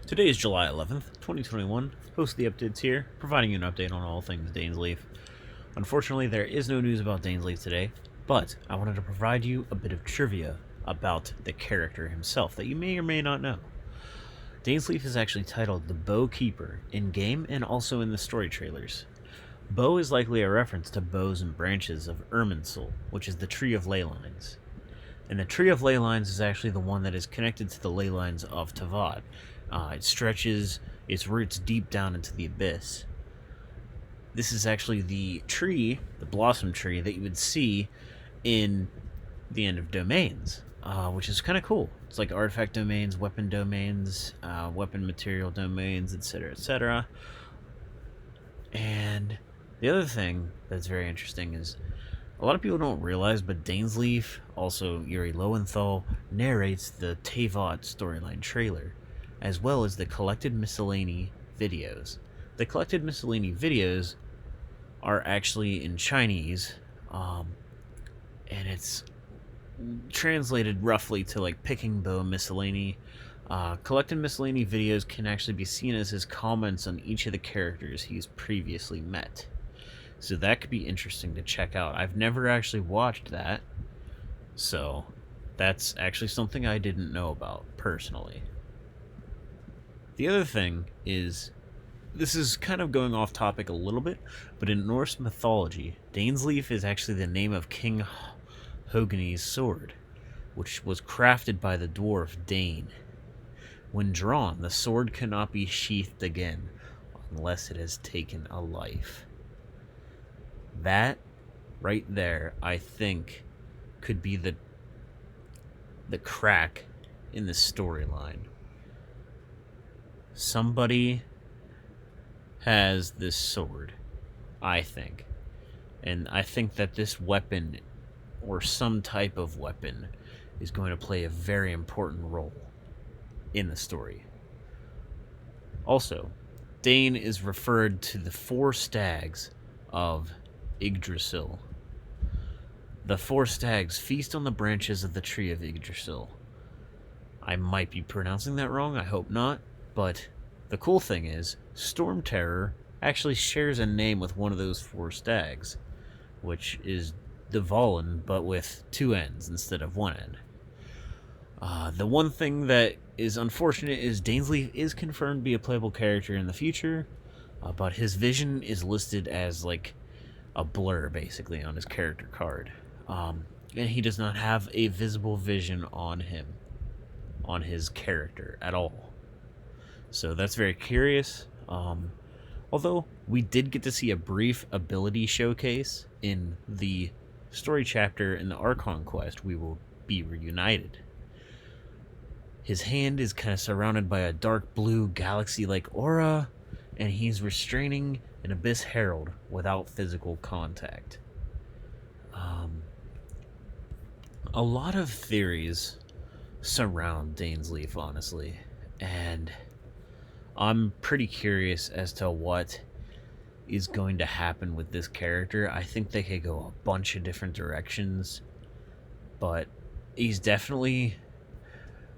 Today is July 11th, 2021. Host of the updates here, providing you an update on all things Dainsleif. Unfortunately, there is no news about Dainsleif today, but I wanted to provide you a bit of trivia about the character himself that you may or may not know. Dainsleif is actually titled the Bow Keeper in-game and also in the story trailers. Bow is likely a reference to bows and branches of Irminsul, which is the Tree of Ley Lines. And the Tree of Ley Lines is actually the one that is connected to the ley lines of Tavad. It stretches its roots deep down into the abyss. This is actually the tree, the blossom tree, that you would see in the end of domains, which is kind of cool. It's like artifact domains, weapon material domains, etc., etc. And the other thing that's very interesting is a lot of people don't realize, but Dainsleif, also Yuri Lowenthal, narrates the Tavad storyline trailer, as well as the collected miscellany videos. The collected miscellany videos are actually in Chinese, and it's translated roughly to like picking bow miscellany. Collected miscellany videos can actually be seen as his comments on each of the characters he's previously met. So that could be interesting to check out. I've never actually watched that, so that's actually something I didn't know about personally. The other thing is, this is kind of going off topic a little bit, but in Norse mythology, Dainsleif is actually the name of King Hogni's sword, which was crafted by the dwarf Dain. When drawn, the sword cannot be sheathed again unless it has taken a life. That right there, I think, could be the crack in the storyline. Somebody has this sword, I think. And I think that this weapon, or some type of weapon, is going to play a very important role in the story. Also, Dain is referred to the four stags of Yggdrasil. The four stags feast on the branches of the tree of Yggdrasil. I might be pronouncing that wrong, I hope not, but the cool thing is, Storm Terror actually shares a name with one of those four stags, which is Dvalin, but with two N's instead of one N. The one thing that is unfortunate is Dainsleif is confirmed to be a playable character in the future, but his vision is listed as like a blur basically on his character card, and he does not have a visible vision on his character at all. So that's very curious. Although we did get to see a brief ability showcase in the story chapter in the Archon quest, we will be reunited. His hand is kind of surrounded by a dark blue galaxy-like aura, and he's restraining an Abyss Herald without physical contact. A lot of theories surround Dainsleif, honestly, and I'm pretty curious as to what is going to happen with this character. I think they could go a bunch of different directions, but he's definitely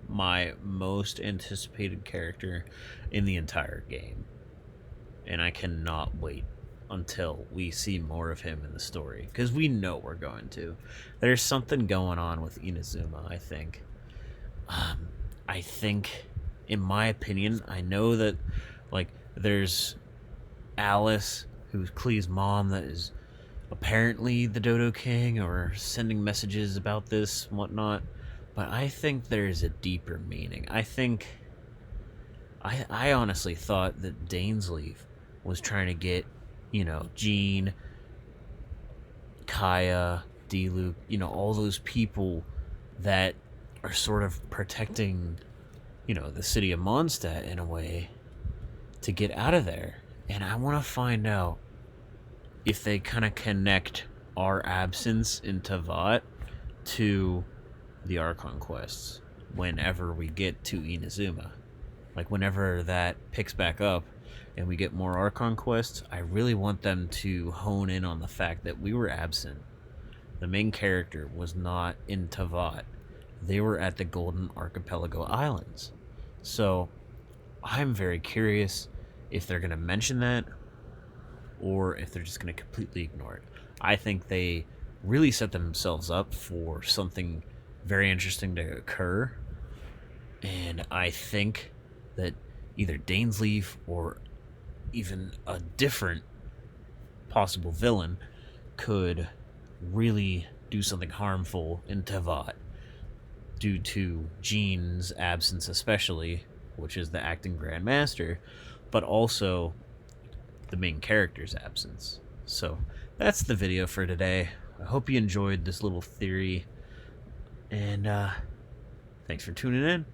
my most anticipated character in the entire game, and I cannot wait until we see more of him in the story, because we know we're going to. There's something going on with Inazuma, I think. I think, in my opinion, I know that, like, there's Alice, who's Klee's mom, that is apparently the Dodo King, or sending messages about this and whatnot, but I think there's a deeper meaning. I honestly thought that Dainsleif was trying to get, Jean, Kaya, D-Luke, all those people that are sort of protecting, the city of Mondstadt in a way, to get out of there. And I want to find out if they kind of connect our absence in Tavad to the Archon quests whenever we get to Inazuma. Like, whenever that picks back up and we get more Archon quests, I really want them to hone in on the fact that we were absent. The main character was not in Tavad. They were at the Golden Archipelago Islands. So I'm very curious if they're going to mention that or if they're just going to completely ignore it. I think they really set themselves up for something very interesting to occur, and I think that either Dainsleif or even a different possible villain could really do something harmful in Tevat due to Jean's absence, especially, which is the acting Grand Master, but also the main character's absence. So that's the video for today. I hope you enjoyed this little theory, and thanks for tuning in.